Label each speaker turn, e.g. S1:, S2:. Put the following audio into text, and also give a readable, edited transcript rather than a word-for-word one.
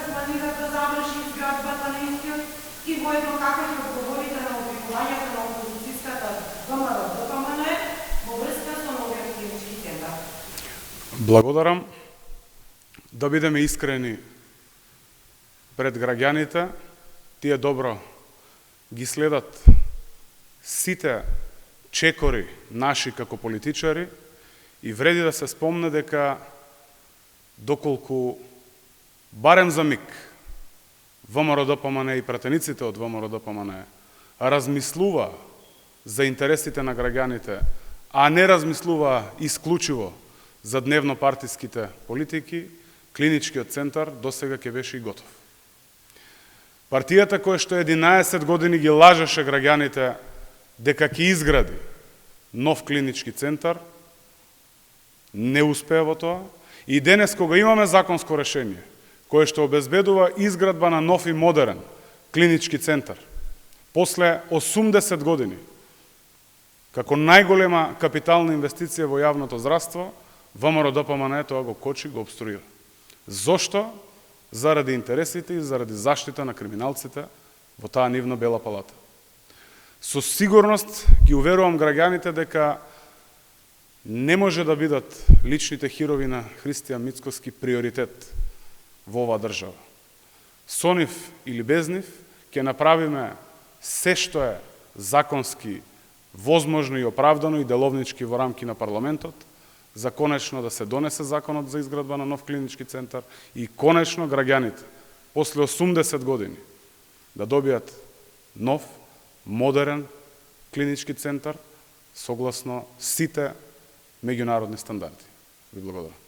S1: планира да заврши изградбата на истиот и воедно како ќе одговорите на обвинувањето на опозицијската ВМРО-ДПМН во врска со новиот клинички центар?
S2: Благодарам. Да бидеме искрени пред граѓаните, тие добро ги следат сите чекори наши како политичари и вреди да се спомне дека доколку барем за миг ВМРО-ДПМН и пратениците од ВМРО-ДПМН размислува за интересите на граѓаните, а не размислува исклучиво за дневно-партиските политики, клиничкиот центар досега ќе беше и готов. Партијата која што 11 години ги лажеше граѓаните дека ќе изгради нов клинички центар, не успеа во тоа и денес кога имаме законско решение кое што обезбедува изградба на нов и модерен клинички центар, после 80 години, како најголема капитална инвестиција во јавното здравство, ВМРО-ДПМН тоа го кочи, го обструира. Зошто? Заради интересите и заради заштита на криминалците во таа нивна бела палата. Со сигурност ги уверувам граѓаните дека не може да бидат личните хирови на Христијан Мицкоски приоритет во оваа држава. Со нив или без нив ќе направиме се што е законски возможно и оправдано и деловнички во рамки на парламентот, за конечно да се донесе законот за изградба на нов клинички центар и конечно граѓаните после 80 години да добијат нов, модерен клинички центар согласно сите меѓународни стандарди. Ви благодарам.